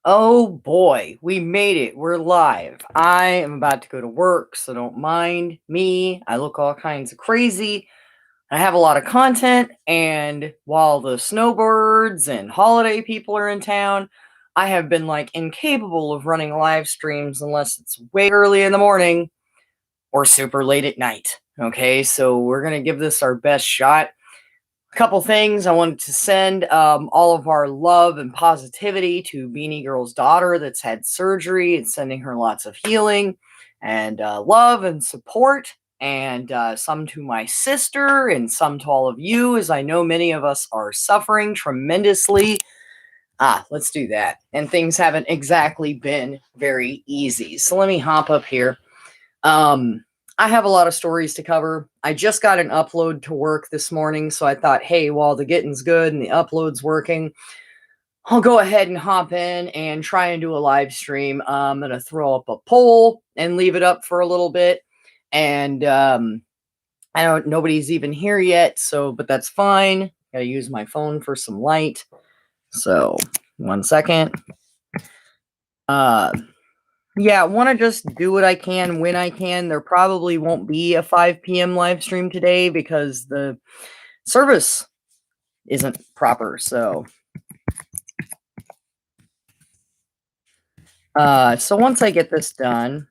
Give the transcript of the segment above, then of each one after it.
Oh boy, we made it. We're live. I am about to go to work, so don't mind me. I look all kinds of crazy. I have a lot of content, and while the snowbirds and holiday people are in town, I have been like incapable of running live streams unless it's way early in the morning or super late at night. Okay, so we're gonna give this our best shot. A couple things I wanted to send all of our love and positivity to Beanie Girl's daughter that's had surgery and sending her lots of healing and love and support, and some to my sister and some to all of you, as I know many of us are suffering tremendously. Let's do that. And things haven't exactly been very easy. So let me hop up here. I have a lot of stories to cover. I just got an upload to work this morning, so I thought, hey, while the getting's good and the upload's working, I'll go ahead and hop in and try and do a live stream. I'm going to throw up a poll and leave it up for a little bit. And nobody's even here yet, but that's fine. Got to use my phone for some light. So, 1 second. Yeah, I want to just do what I can when I can. There probably won't be a 5 p.m. live stream today because the service isn't proper. So once I get this done,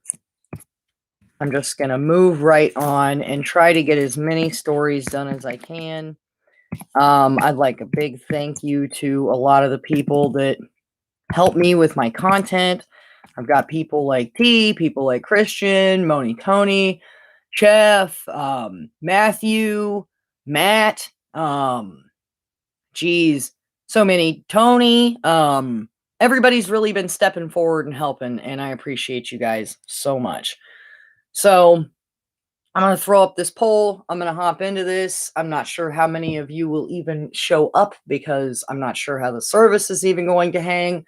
I'm just going to move right on and try to get as many stories done as I can. I'd like a big thank you to a lot of the people that help me with my content. I've got people like T, people like Christian, Moni Tony, Chef, Matthew, Matt, geez, so many. Tony, everybody's really been stepping forward and helping, and I appreciate you guys so much. So I'm going to throw up this poll. I'm going to hop into this. I'm not sure how many of you will even show up because I'm not sure how the service is even going to hang.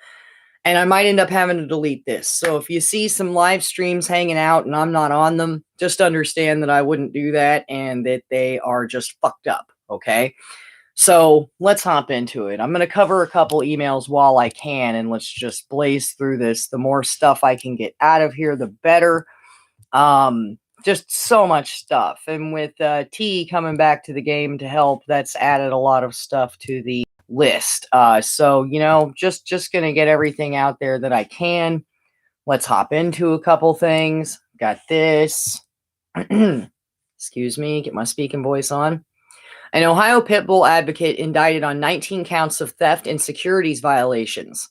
And I might end up having to delete this. So if you see some live streams hanging out and I'm not on them, just understand that I wouldn't do that and that they are just fucked up, okay? So let's hop into it. I'm going to cover a couple emails while I can, and let's just blaze through this. The more stuff I can get out of here, the better. Just so much stuff. And with T coming back to the game to help, that's added a lot of stuff to the list. So, just going to get everything out there that I can. Let's hop into a couple things. Got this. Excuse me, get my speaking voice on. An Ohio pit bull advocate indicted on 19 counts of theft and securities violations.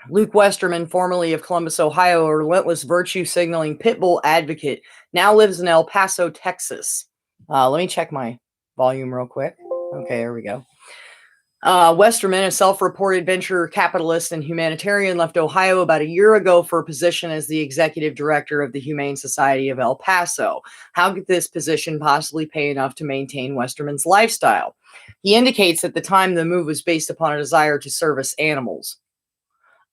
Luke Westerman, formerly of Columbus, Ohio, a relentless virtue signaling pit bull advocate, now lives in El Paso, Texas. Let me check my volume real quick. Okay, there we go. Westerman, a self-reported venture capitalist and humanitarian, left Ohio about a year ago for a position as the executive director of the Humane Society of El Paso. How could this position possibly pay enough to maintain Westerman's lifestyle? He indicates at the time the move was based upon a desire to service animals.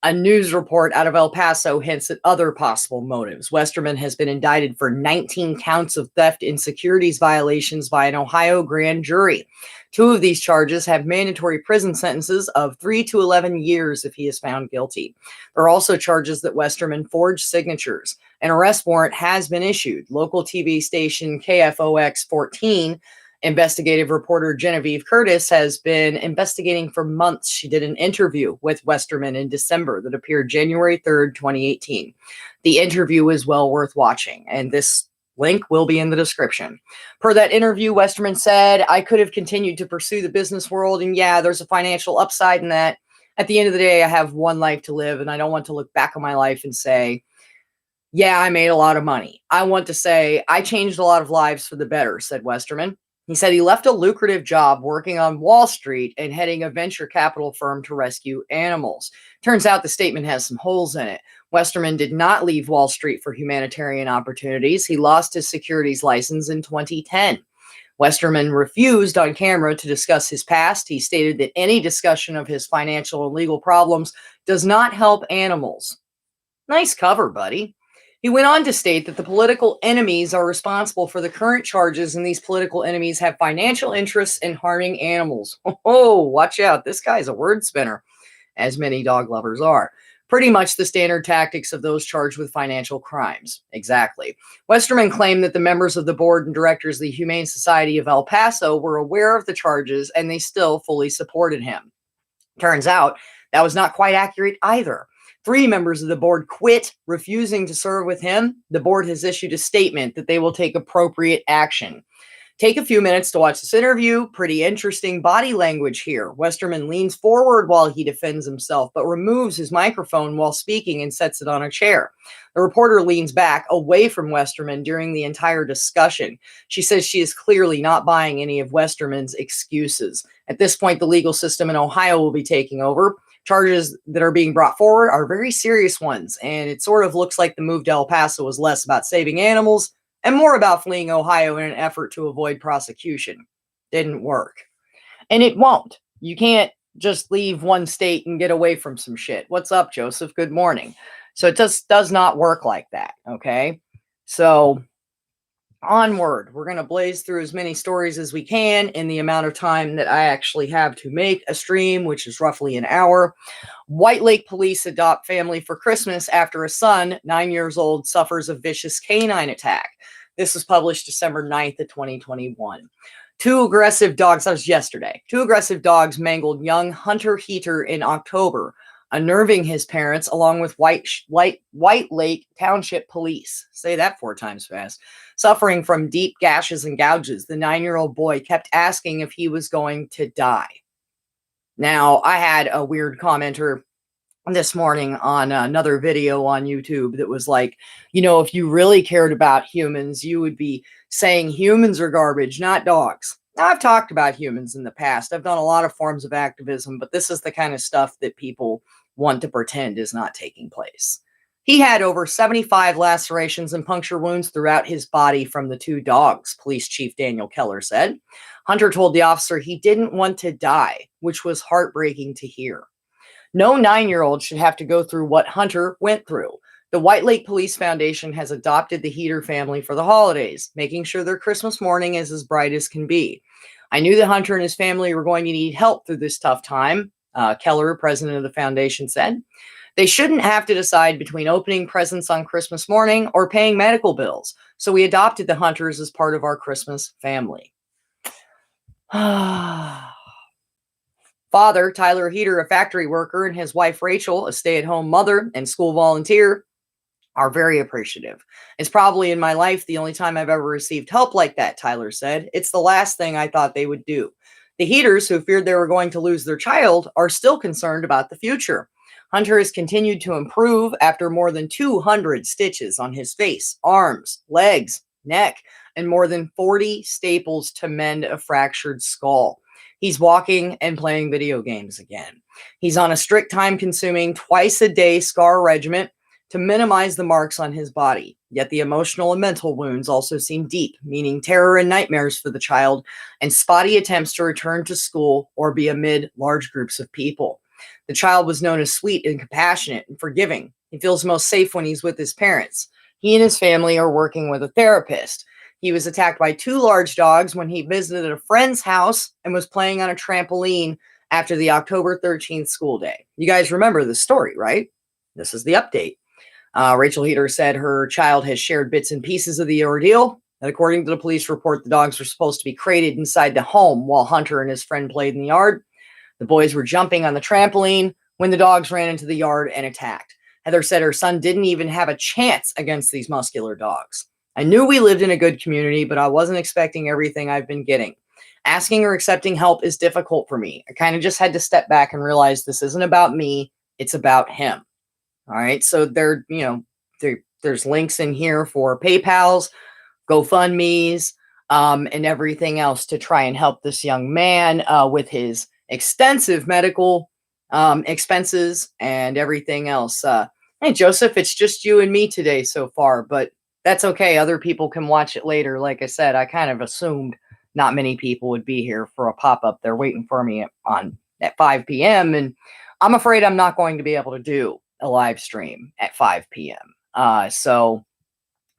A news report out of El Paso hints at other possible motives. Westerman has been indicted for 19 counts of theft and securities violations by an Ohio grand jury. 2 of these charges have mandatory prison sentences of 3 to 11 years if he is found guilty. There are also charges that Westerman forged signatures. An arrest warrant has been issued. Local TV station KFOX 14 investigative reporter Genevieve Curtis has been investigating for months. She did an interview with Westerman in December that appeared January 3rd, 2018. The interview is well worth watching, and this link will be in the description. Per that interview, Westerman said, "I could have continued to pursue the business world, and yeah, there's a financial upside in that. At the end of the day, I have one life to live, and I don't want to look back on my life and say, yeah, I made a lot of money. I want to say I changed a lot of lives for the better," said Westerman. He said he left a lucrative job working on Wall Street and heading a venture capital firm to rescue animals. Turns out the statement has some holes in it. Westerman did not leave Wall Street for humanitarian opportunities. He lost his securities license in 2010. Westerman refused on camera to discuss his past. He stated that any discussion of his financial and legal problems does not help animals. Nice cover, buddy. He went on to state that the political enemies are responsible for the current charges, and these political enemies have financial interests in harming animals. Oh, watch out. This guy's a word spinner. as many dog lovers are. Pretty much the standard tactics of those charged with financial crimes. Exactly. Westerman claimed that the members of the board and directors of the Humane Society of El Paso were aware of the charges and they still fully supported him. Turns out that was not quite accurate either. 3 members of the board quit, refusing to serve with him. The board has issued a statement that they will take appropriate action. Take a few minutes to watch this interview. Pretty interesting body language here. Westerman leans forward while he defends himself, but removes his microphone while speaking and sets it on a chair. The reporter leans back away from Westerman during the entire discussion. She says she is clearly not buying any of Westerman's excuses. At this point, the legal system in Ohio will be taking over. Charges that are being brought forward are very serious ones, and it sort of looks like the move to El Paso was less about saving animals and more about fleeing Ohio in an effort to avoid prosecution. Didn't work. And it won't. You can't just leave one state and get away from some shit. What's up, Joseph? Good morning. So it just does not work like that, okay? So onward. We're going to blaze through as many stories as we can in the amount of time that I actually have to make a stream, which is roughly an hour. White Lake police adopt family for Christmas after a son, 9 years old, suffers a vicious canine attack. This was published December 9th of 2021. 2 aggressive dogs, that was yesterday. 2 aggressive dogs mangled young Hunter Heater in October, unnerving his parents along with White Lake Township Police. Say that 4 times fast. Suffering from deep gashes and gouges, the 9-year-old boy kept asking if he was going to die. Now, I had a weird commenter this morning on another video on YouTube that was like, you know, if you really cared about humans, you would be saying humans are garbage, not dogs. Now, I've talked about humans in the past. I've done a lot of forms of activism, but this is the kind of stuff that people want to pretend is not taking place. He had over 75 lacerations and puncture wounds throughout his body from the 2 dogs, Police Chief Daniel Keller said. Hunter told the officer he didn't want to die, which was heartbreaking to hear. No 9-year-old should have to go through what Hunter went through. The White Lake Police Foundation has adopted the Heater family for the holidays, making sure their Christmas morning is as bright as can be. I knew that Hunter and his family were going to need help through this tough time, Keller, president of the foundation, said. They shouldn't have to decide between opening presents on Christmas morning or paying medical bills, so we adopted the Hunters as part of our Christmas family. Father, Tyler Heater, a factory worker, and his wife, Rachel, a stay-at-home mother and school volunteer, are very appreciative. It's probably in my life the only time I've ever received help like that, Tyler said. It's the last thing I thought they would do. The Heaters, who feared they were going to lose their child, are still concerned about the future. Hunter has continued to improve after more than 200 stitches on his face, arms, legs, neck, and more than 40 staples to mend a fractured skull. He's walking and playing video games again. He's on a strict time-consuming, twice-a-day scar regimen to minimize the marks on his body. Yet the emotional and mental wounds also seem deep, meaning terror and nightmares for the child, and spotty attempts to return to school or be amid large groups of people. The child was known as sweet and compassionate and forgiving. He feels most safe when he's with his parents. He and his family are working with a therapist. He was attacked by 2 large dogs when he visited a friend's house and was playing on a trampoline after the October 13th school day. You guys remember this story, right? This is the update. Rachel Heater said her child has shared bits and pieces of the ordeal. And according to the police report, the dogs were supposed to be crated inside the home while Hunter and his friend played in the yard. The boys were jumping on the trampoline when the dogs ran into the yard and attacked. Heather said her son didn't even have a chance against these muscular dogs. I knew we lived in a good community, but I wasn't expecting everything I've been getting. Asking or accepting help is difficult for me. I kind of just had to step back and realize this isn't about me. It's about him. All right. So there's links in here for PayPals, GoFundMe's, and everything else to try and help this young man with his extensive medical expenses and everything else. Hey, Joseph, it's just you and me today so far, but that's okay. Other people can watch it later. Like I said, I kind of assumed not many people would be here for a pop-up. They're waiting for me at 5 p.m. And I'm afraid I'm not going to be able to do a live stream at 5 p.m. So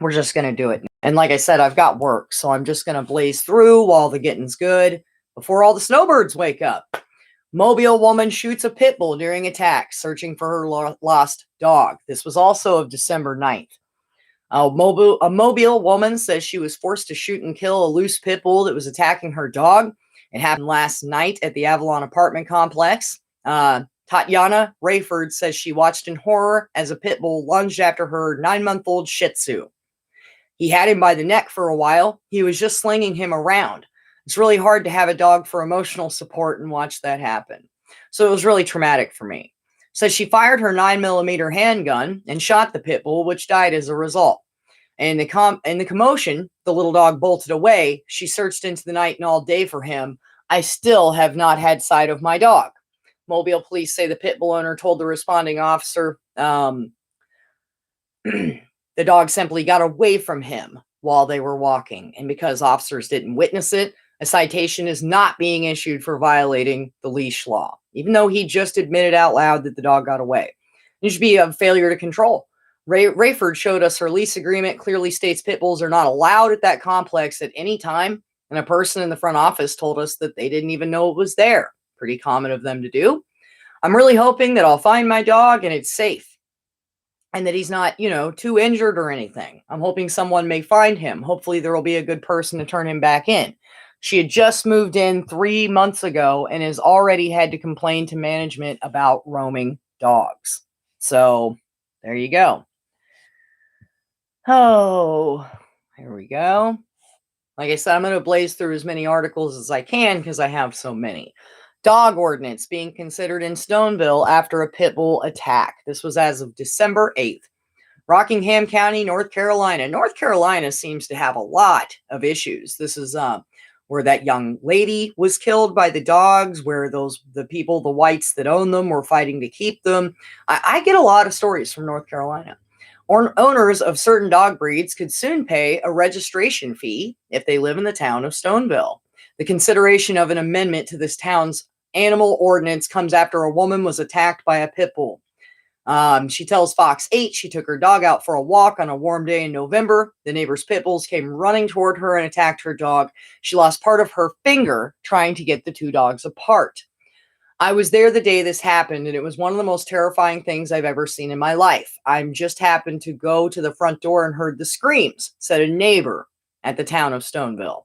we're just going to do it. And like I said, I've got work, so I'm just going to blaze through while the getting's good before all the snowbirds wake up. Mobile woman shoots a pit bull during attack, searching for her lost dog. This was also of December 9th. A Mobile woman says she was forced to shoot and kill a loose pit bull that was attacking her dog. It happened last night at the Avalon apartment complex. Tatiana Rayford says she watched in horror as a pit bull lunged after her 9-month-old Shih Tzu. He had him by the neck for a while. He was just slinging him around. It's really hard to have a dog for emotional support and watch that happen. So it was really traumatic for me. Says she fired her 9mm handgun and shot the pit bull, which died as a result. And in the commotion, the little dog bolted away. She searched into the night and all day for him. I still have not had sight of my dog. Mobile police say the pit bull owner told the responding officer the dog simply got away from him while they were walking. And because officers didn't witness it, a citation is not being issued for violating the leash law, even though he just admitted out loud that the dog got away. It should be a failure to control. Rayford showed us her lease agreement clearly states pit bulls are not allowed at that complex at any time, and a person in the front office told us that they didn't even know it was there. Pretty common of them to do. I'm really hoping that I'll find my dog and it's safe and that he's not, too injured or anything. I'm hoping someone may find him. Hopefully there will be a good person to turn him back in. She had just moved in 3 months ago and has already had to complain to management about roaming dogs. So there you go. Oh, here we go. Like I said, I'm going to blaze through as many articles as I can because I have so many. Dog ordinance being considered in Stoneville after a pit bull attack. This was as of December 8th. Rockingham County, North Carolina. North Carolina seems to have a lot of issues. This is where that young lady was killed by the dogs, where the people, the whites that own them, were fighting to keep them. I get a lot of stories from North Carolina. Owners of certain dog breeds could soon pay a registration fee if they live in the town of Stoneville. The consideration of an amendment to this town's animal ordinance comes after a woman was attacked by a pit bull. She tells Fox 8 she took her dog out for a walk on a warm day in November. The neighbor's pit bulls came running toward her and attacked her dog. She lost part of her finger trying to get the two dogs apart. I was there the day this happened, and it was one of the most terrifying things I've ever seen in my life. I just happened to go to the front door and heard the screams, said a neighbor at the town of Stoneville.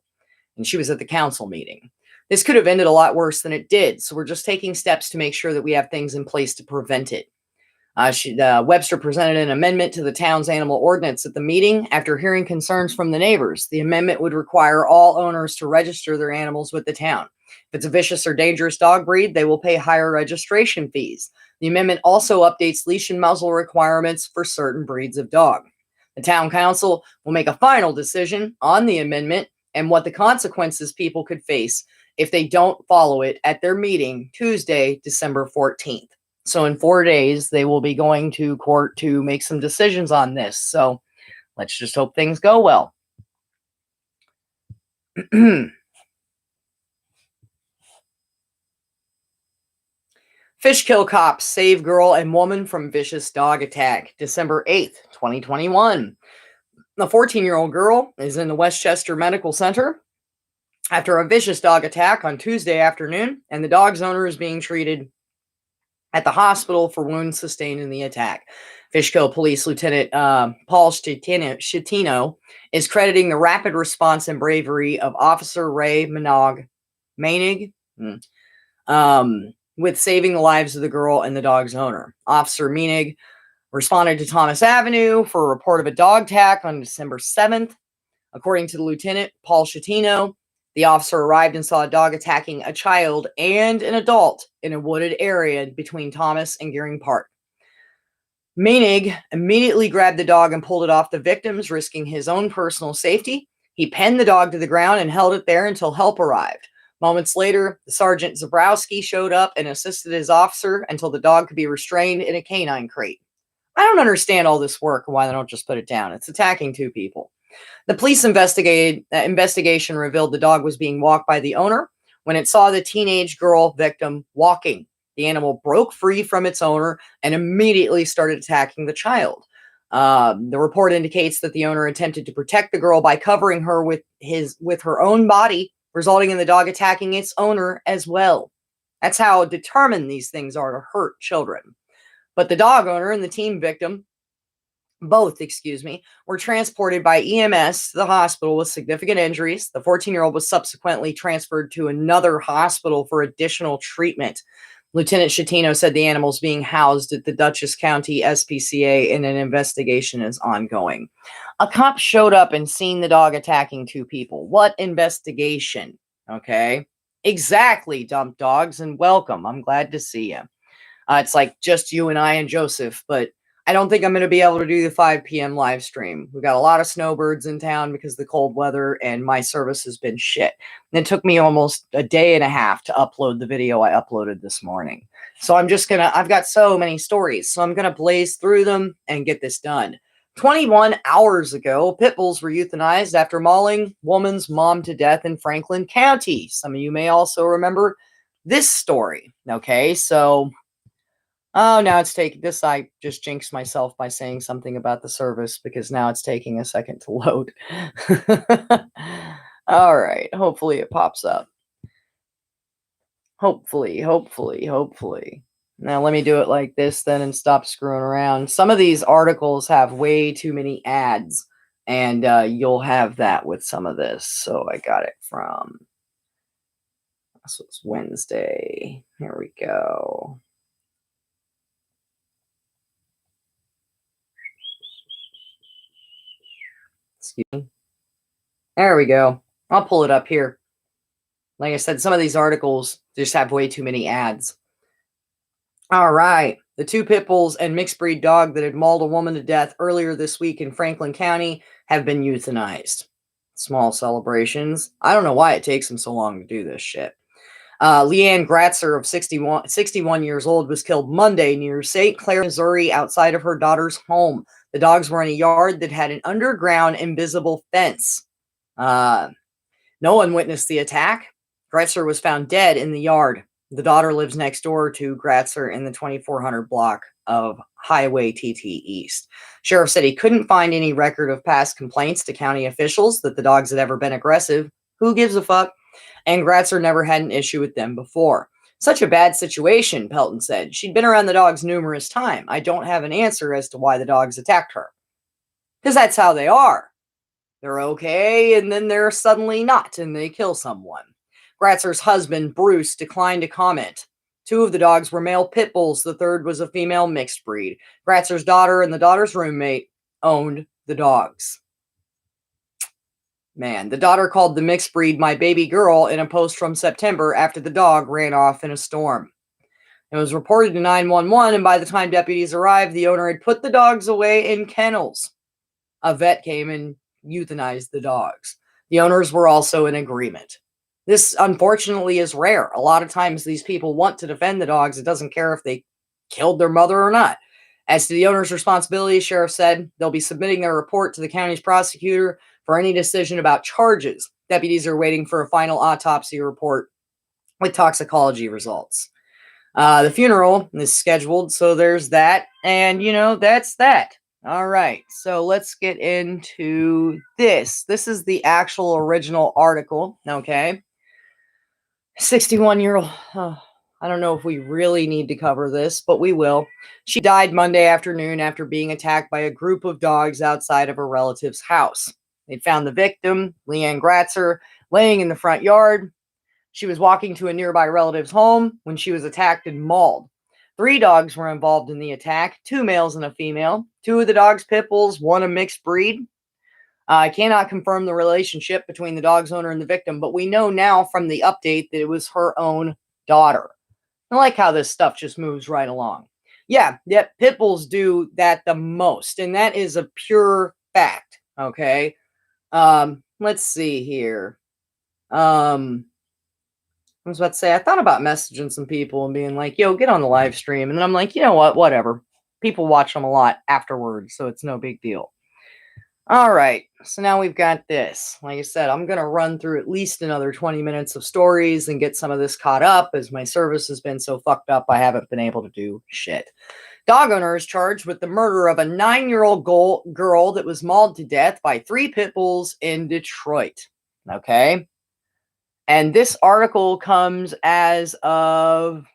And she was at the council meeting. This could have ended a lot worse than it did, so we're just taking steps to make sure that we have things in place to prevent it. Webster presented an amendment to the town's animal ordinance at the meeting after hearing concerns from the neighbors. The amendment would require all owners to register their animals with the town. If it's a vicious or dangerous dog breed, they will pay higher registration fees. The amendment also updates leash and muzzle requirements for certain breeds of dog. The town council will make a final decision on the amendment and what the consequences people could face if they don't follow it at their meeting Tuesday, December 14th. So in 4 days, they will be going to court to make some decisions on this. So let's just hope things go well. Fishkill cops save girl and woman from vicious dog attack. December 8th, 2021. The 14-year-old girl is in the Westchester Medical Center after a vicious dog attack on Tuesday afternoon, and the dog's owner is being treated at the hospital for wounds sustained in the attack. Fishkill Police Lieutenant Paul Schettino is crediting the rapid response and bravery of Officer Ray Menig with saving the lives of the girl and the dog's owner. Officer Menig responded to Thomas Avenue for a report of a dog attack on December 7th. According to the lieutenant, Paul Schettino, the officer arrived and saw a dog attacking a child and an adult in a wooded area between Thomas and Gearing Park. Menig immediately grabbed the dog and pulled it off the victims, risking his own personal safety. He pinned the dog to the ground and held it there until help arrived. Moments later, Sergeant Zabrowski showed up and assisted his officer until the dog could be restrained in a canine crate. I don't understand all this work and why they don't just put it down. It's attacking two people. The police investigation revealed the dog was being walked by the owner. When it saw the teenage girl victim walking, the animal broke free from its owner and immediately started attacking the child. The report indicates that the owner attempted to protect the girl by covering her with her own body, resulting in the dog attacking its owner as well. That's how determined these things are to hurt children. But the dog owner and the teen victim, both, were transported by EMS to the hospital with significant injuries. The 14-year-old was subsequently transferred to another hospital for additional treatment. Lieutenant Schettino said the animal's being housed at the Dutchess County SPCA and an investigation is ongoing. A cop showed up and seen the dog attacking two people. What investigation? Okay. Exactly, dump dogs, and welcome. I'm glad to see you. It's like just you and I and Joseph, but I don't think I'm going to be able to do the 5 p.m. live stream. We've got a lot of snowbirds in town because of the cold weather, and my service has been shit. And it took me almost a day and a half to upload the video I uploaded this morning. So I've got so many stories, so I'm going to blaze through them and get this done. 21 hours ago, pit bulls were euthanized after mauling woman's mom to death in Franklin County. Some of you may also remember this story. Okay, so... oh, now it's taking this. I just jinxed myself by saying something about the service because now it's taking a second to load. All right. Hopefully it pops up. Hopefully. Now let me do it like this then and stop screwing around. Some of these articles have way too many ads, and you'll have that with some of this. So I got it from... so it's Wednesday. Here we go. Excuse me. There we go. I'll pull it up here. Like I said, some of these articles just have way too many ads. All right. The two pit bulls and mixed breed dog that had mauled a woman to death earlier this week in Franklin County have been euthanized. Small celebrations. I don't know why it takes them so long to do this shit. Leanne Gratzer of 61 years old was killed Monday near St. Clair, Missouri, outside of her daughter's home. The dogs were in a yard that had an underground invisible fence. No one witnessed the attack. Gratzer was found dead in the yard. The daughter lives next door to Gratzer in the 2400 block of Highway TT East. Sheriff said he couldn't find any record of past complaints to county officials that the dogs had ever been aggressive. Who gives a fuck? And Gratzer never had an issue with them before. Such a bad situation, Pelton said. She'd been around the dogs numerous times. I don't have an answer as to why the dogs attacked her. Because that's how they are. They're okay, and then they're suddenly not, and they kill someone. Gratzer's husband, Bruce, declined to comment. Two of the dogs were male pit bulls. The third was a female mixed breed. Gratzer's daughter and the daughter's roommate owned the dogs. Man, the daughter called the mixed breed my baby girl in a post from September after the dog ran off in a storm. It was reported to 911, and by the time deputies arrived, the owner had put the dogs away in kennels. A vet came and euthanized the dogs. The owners were also in agreement. This, unfortunately, is rare. A lot of times these people want to defend the dogs. It doesn't care if they killed their mother or not. As to the owner's responsibility, sheriff said they'll be submitting their report to the county's prosecutor for any decision about charges. Deputies are waiting for a final autopsy report with toxicology results. The funeral is scheduled, so there's that. And, that's that. All right, so let's get into this. This is the actual original article, okay? 61-year-old. I don't know if we really need to cover this, but we will. She died Monday afternoon after being attacked by a group of dogs outside of a relative's house. They'd found the victim, Leanne Gratzer, laying in the front yard. She was walking to a nearby relative's home when she was attacked and mauled. 3 dogs were involved in the attack, 2 males and a female. 2 of the dogs pit bulls, 1 a mixed breed. I cannot confirm the relationship between the dog's owner and the victim, but we know now from the update that it was her own daughter. I like how this stuff just moves right along. Yeah, pit bulls do that the most, and that is a pure fact, okay? Let's see here. I was about to say, I thought about messaging some people and being like, yo, get on the live stream. And then I'm like, you know what? Whatever. People watch them a lot afterwards, so it's no big deal. All right. So now we've got this. Like I said, I'm going to run through at least another 20 minutes of stories and get some of this caught up as my service has been so fucked up I haven't been able to do shit. Dog owner is charged with the murder of a 9-year-old girl that was mauled to death by 3 pit bulls in Detroit. Okay. And this article comes as of,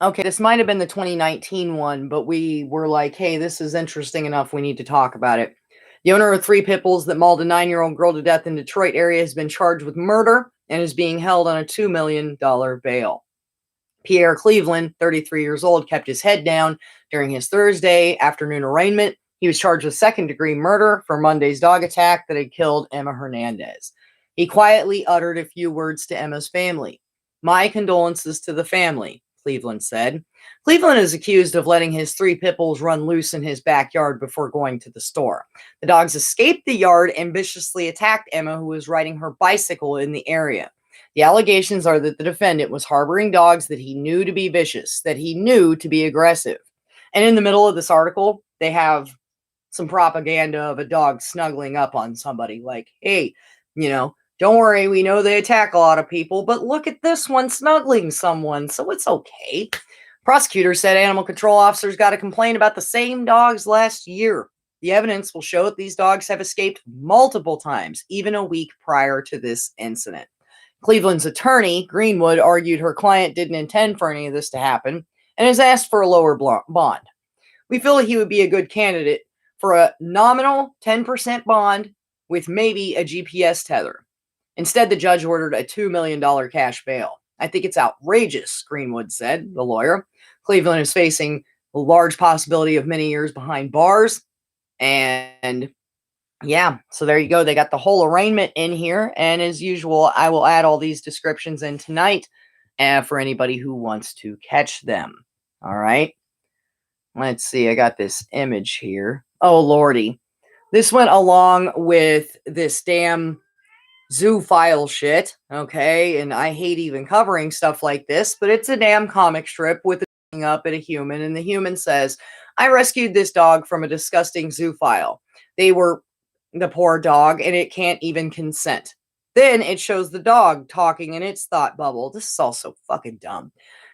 okay, this might have been the 2019 one, but we were like, hey, this is interesting enough. We need to talk about it. The owner of 3 pit bulls that mauled a 9-year-old girl to death in Detroit area has been charged with murder and is being held on a $2 million bail. Pierre Cleveland, 33 years old, kept his head down during his Thursday afternoon arraignment. He was charged with second-degree murder for Monday's dog attack that had killed Emma Hernandez. He quietly uttered a few words to Emma's family. My condolences to the family, Cleveland said. Cleveland is accused of letting his 3 pit bulls run loose in his backyard before going to the store. The dogs escaped the yard and viciously attacked Emma, who was riding her bicycle in the area. The allegations are that the defendant was harboring dogs that he knew to be vicious, that he knew to be aggressive. And in the middle of this article, they have some propaganda of a dog snuggling up on somebody like, hey, don't worry, we know they attack a lot of people, but look at this one snuggling someone, so it's okay. Prosecutors said animal control officers got a complaint about the same dogs last year. The evidence will show that these dogs have escaped multiple times, even a week prior to this incident. Cleveland's attorney, Greenwood, argued her client didn't intend for any of this to happen and has asked for a lower bond. We feel he would be a good candidate for a nominal 10% bond with maybe a GPS tether. Instead, the judge ordered a $2 million cash bail. I think it's outrageous, Greenwood said, the lawyer. Cleveland is facing a large possibility of many years behind bars. And yeah, so there you go. They got the whole arraignment in here. And as usual, I will add all these descriptions in tonight for anybody who wants to catch them. All right. Let's see. I got this image here. Oh, Lordy. This went along with this damn zoophile shit. Okay. And I hate even covering stuff like this, but it's a damn comic strip with a up at a human. And the human says, I rescued this dog from a disgusting zoophile. They were the poor dog, and it can't even consent. Then it shows the dog talking in its thought bubble. This is all so fucking dumb.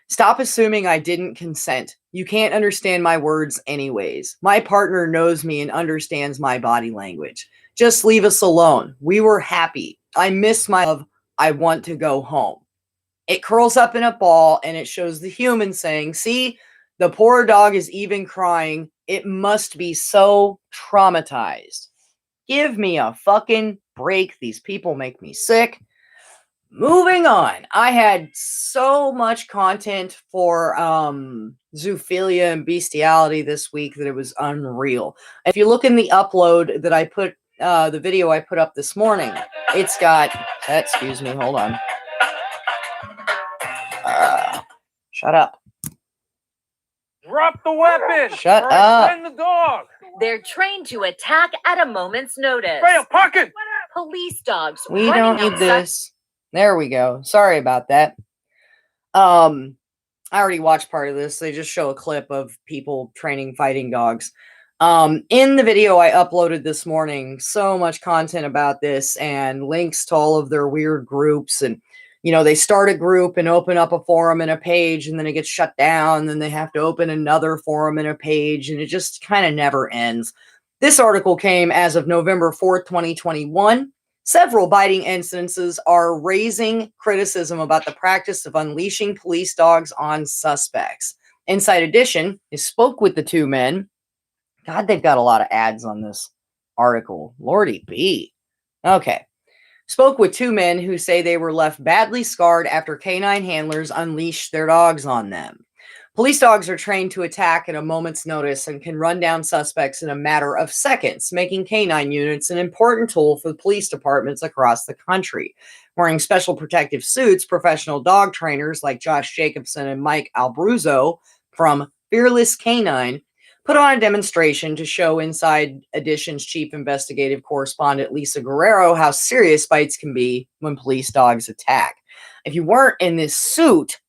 Stop assuming I didn't consent. You can't understand my words anyways. My partner knows me and understands my body language. Just leave us alone. We were happy. I miss my love. I want to go home. It curls up in a ball, and it shows the human saying, see, the poor dog is even crying. It must be so traumatized. Give me a fucking break. These people make me sick. Moving on. I had so much content for zoophilia and bestiality this week that it was unreal. If you look in the upload that I put, the video I put up this morning, it's got, excuse me, hold on. Shut up. Drop the weapon! Shut up. Send the dog! They're trained to attack at a moment's notice. Ray, pocket! Police dogs. We don't need this. There we go. Sorry about that. I already watched part of this. They just show a clip of people training fighting dogs. In the video I uploaded this morning, so much content about this and links to all of their weird groups. And, they start a group and open up a forum and a page, and then it gets shut down. And then they have to open another forum and a page, and it just kind of never ends. This article came as of November 4th, 2021. Several biting instances are raising criticism about the practice of unleashing police dogs on suspects. Inside Edition spoke with the 2 men. God, they've got a lot of ads on this article. Lordy B. Okay. Spoke with 2 men who say they were left badly scarred after canine handlers unleashed their dogs on them. Police dogs are trained to attack at a moment's notice and can run down suspects in a matter of seconds, making canine units an important tool for the police departments across the country. Wearing special protective suits, professional dog trainers like Josh Jacobson and Mike Albruzzo from Fearless Canine put on a demonstration to show Inside Edition's chief investigative correspondent Lisa Guerrero how serious bites can be when police dogs attack. If you weren't in this suit,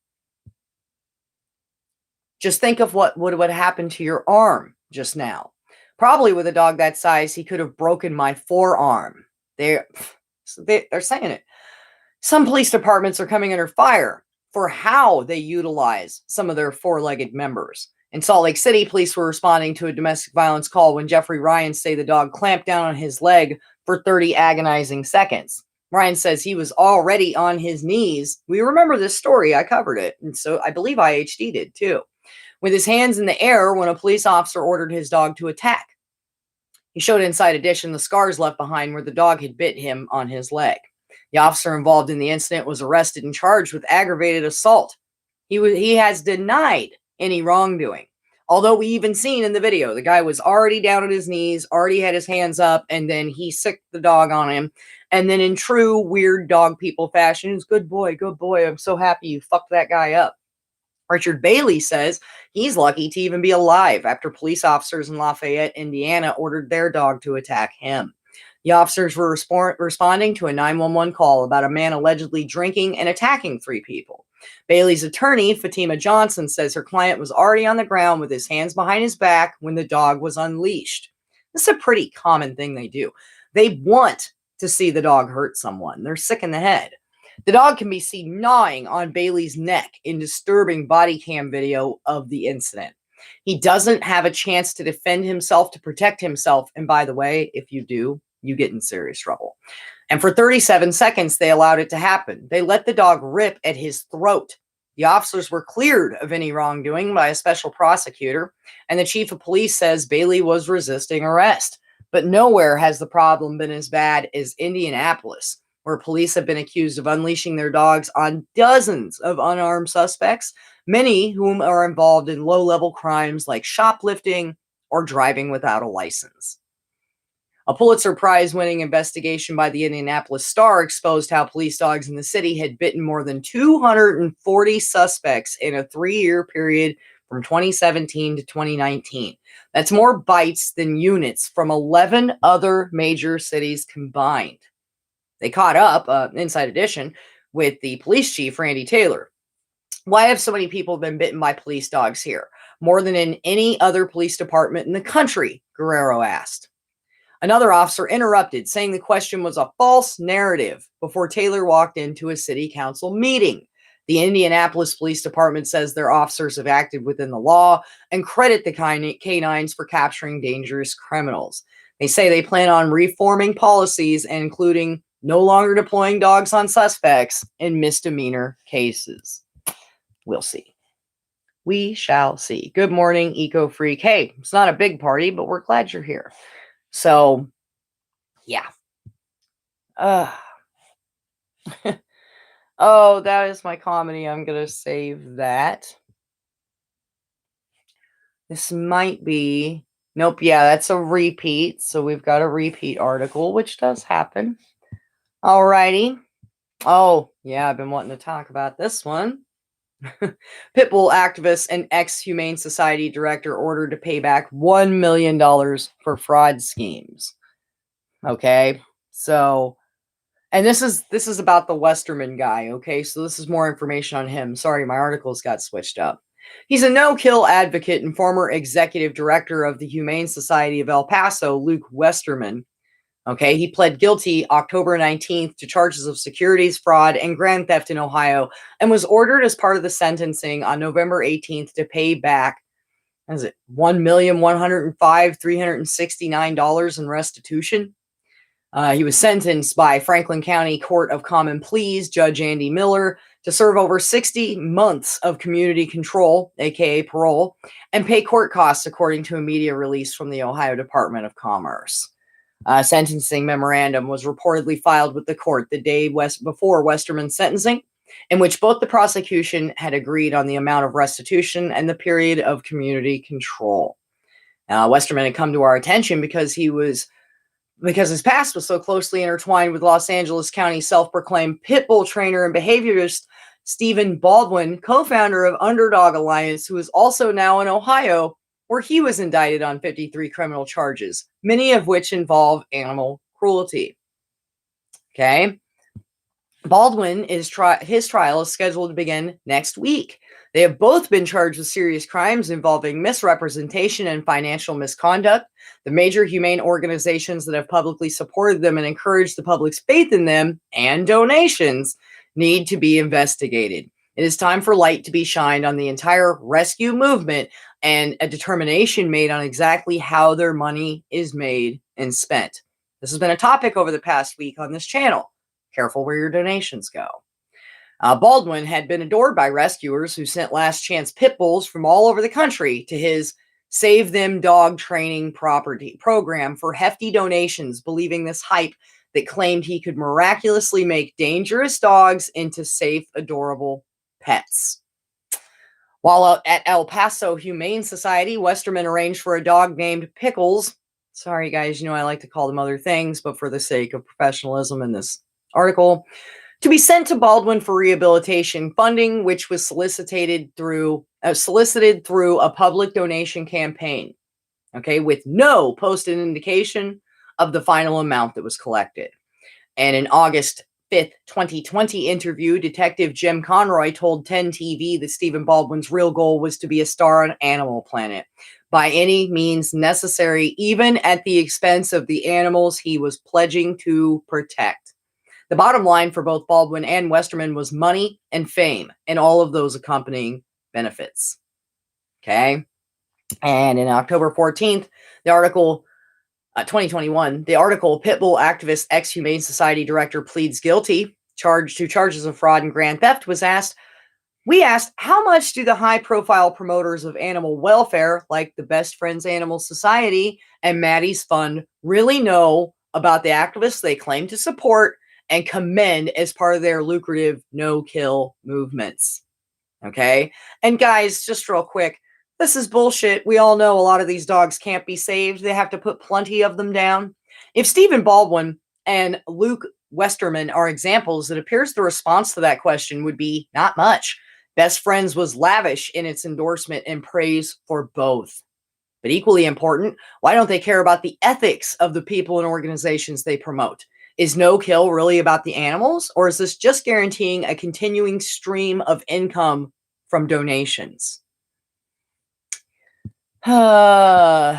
just think of what would happen to your arm just now. Probably with a dog that size, he could have broken my forearm. They're saying it. Some police departments are coming under fire for how they utilize some of their 4-legged members. In Salt Lake City, police were responding to a domestic violence call when Jeffrey Ryan say the dog clamped down on his leg for 30 agonizing seconds. Ryan says he was already on his knees. We remember this story. I covered it. And so I believe IHD did too. With his hands in the air when a police officer ordered his dog to attack. He showed Inside Edition the scars left behind where the dog had bit him on his leg. The officer involved in the incident was arrested and charged with aggravated assault. He has denied any wrongdoing. Although we even seen in the video, the guy was already down on his knees, already had his hands up, and then he sicked the dog on him. And then in true weird dog people fashion, it's good boy, I'm so happy you fucked that guy up. Richard Bailey says he's lucky to even be alive after police officers in Lafayette, Indiana ordered their dog to attack him. The officers were responding to a 911 call about a man allegedly drinking and attacking 3 people. Bailey's attorney, Fatima Johnson, says her client was already on the ground with his hands behind his back when the dog was unleashed. This is a pretty common thing they do. They want to see the dog hurt someone. They're sick in the head. The dog can be seen gnawing on Bailey's neck in disturbing body cam video of the incident. He doesn't have a chance to defend himself, to protect himself. And by the way, if you do, you get in serious trouble. And for 37 seconds, they allowed it to happen. They let the dog rip at his throat. The officers were cleared of any wrongdoing by a special prosecutor, and the chief of police says Bailey was resisting arrest. But nowhere has the problem been as bad as Indianapolis, where police have been accused of unleashing their dogs on dozens of unarmed suspects, many whom are involved in low-level crimes like shoplifting or driving without a license. A Pulitzer Prize-winning investigation by the Indianapolis Star exposed how police dogs in the city had bitten more than 240 suspects in a 3-year period from 2017 to 2019. That's more bites than units from 11 other major cities combined. They caught up, Inside Edition, with the police chief, Randy Taylor. Why have so many people been bitten by police dogs here? More than in any other police department in the country, Guerrero asked. Another officer interrupted, saying the question was a false narrative before Taylor walked into a city council meeting. The Indianapolis Police Department says their officers have acted within the law and credit the canines for capturing dangerous criminals. They say they plan on reforming policies and including no longer deploying dogs on suspects in misdemeanor cases. We'll see. We shall see. Good morning, Eco Freak. Hey, it's not a big party, but we're glad you're here. So, yeah. Oh, that is my comedy. I'm going to save that. This might be... Nope, yeah, that's a repeat. So we've got a repeat article, which does happen. Alrighty. Oh, yeah, I've been wanting to talk about this one. Pitbull activist and ex-Humane Society director ordered to pay back $1 million for fraud schemes. Okay, so, and this is about the Westerman guy, okay? So this is more information on him. Sorry, my articles got switched up. He's a no-kill advocate and former executive director of the Humane Society of El Paso, Luke Westerman. Okay, he pled guilty October 19th to charges of securities fraud and grand theft in Ohio and was ordered as part of the sentencing on November 18th to pay back, what is it, $1,105,369 in restitution. He was sentenced by Franklin County Court of Common Pleas, Judge Andy Miller, to serve over 60 months of community control, aka parole, and pay court costs according to a media release from the Ohio Department of Commerce. Sentencing memorandum was reportedly filed with the court the day before Westerman's sentencing, in which both the prosecution had agreed on the amount of restitution and the period of community control. Westerman had come to our attention because his past was so closely intertwined with Los Angeles County self-proclaimed pit bull trainer and behaviorist Stephen Baldwin, co-founder of Underdog Alliance, who is also now in Ohio, where he was indicted on 53 criminal charges, many of which involve animal cruelty. Okay. Baldwin his trial is scheduled to begin next week. They have both been charged with serious crimes involving misrepresentation and financial misconduct. The major humane organizations that have publicly supported them and encouraged the public's faith in them and donations need to be investigated. It is time for light to be shined on the entire rescue movement and a determination made on exactly how their money is made and spent. This has been a topic over the past week on this channel. careful where your donations go. Baldwin had been adored by rescuers who sent last chance pit bulls from all over the country to his Save Them dog training program for hefty donations, believing this hype that claimed he could miraculously make dangerous dogs into safe, adorable pets. While at El Paso Humane Society, Westerman arranged for a dog named Pickles. Sorry, guys, I like to call them other things, but for the sake of professionalism in this article, to be sent to Baldwin for rehabilitation funding, which was solicited through a public donation campaign, okay, with no posted indication of the final amount that was collected. And in August 5th, 2020 interview, Detective Jim Conroy told 10 TV that Stephen Baldwin's real goal was to be a star on Animal Planet by any means necessary, even at the expense of the animals he was pledging to protect. The bottom line for both Baldwin and Westerman was money and fame and all of those accompanying benefits. Okay? And in October 14th, the article, 2021, the article, Pitbull Activist Ex-Humane Society Director Pleads Guilty, charged to charges of fraud and grand theft, was asked, we asked, how much do the high-profile promoters of animal welfare, like the Best Friends Animal Society and Maddie's Fund, really know about the activists they claim to support and commend as part of their lucrative no-kill movements? Okay? And guys, just real quick, this is bullshit. We all know a lot of these dogs can't be saved. They have to put plenty of them down. If Stephen Baldwin and Luke Westerman are examples, it appears the response to that question would be not much. Best Friends was lavish in its endorsement and praise for both. But equally important, why don't they care about the ethics of the people and organizations they promote? Is no kill really about the animals, or is this just guaranteeing a continuing stream of income from donations? So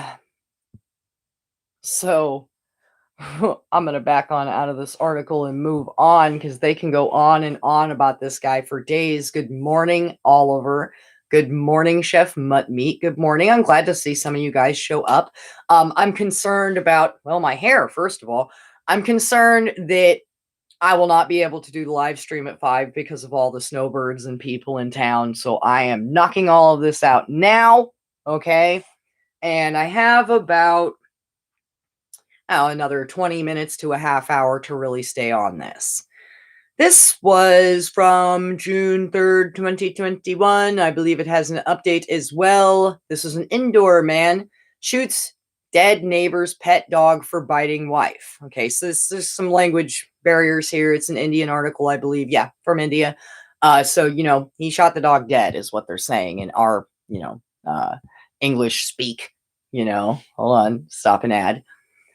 I'm going to back on out of this article and move on because they can go on and on about this guy for days. Good morning, Oliver. Good morning, Chef Mutt Meat. Good morning. I'm glad to see some of you guys show up. I'm concerned about, well, my hair, first of all. I'm concerned that I will not be able to do the live stream at 5 because of all the snowbirds and people in town. So I am knocking all of this out now. Okay. And I have about another 20 minutes to a half hour to really stay on this. This was from June 3rd, 2021. I believe it has an update as well. This is an indoor man shoots dead neighbor's pet dog for biting wife. Okay, so there's some language barriers here. It's an Indian article, I believe. Yeah, from India. So, he shot the dog dead is what they're saying in our, English speak. Hold on, stop an ad.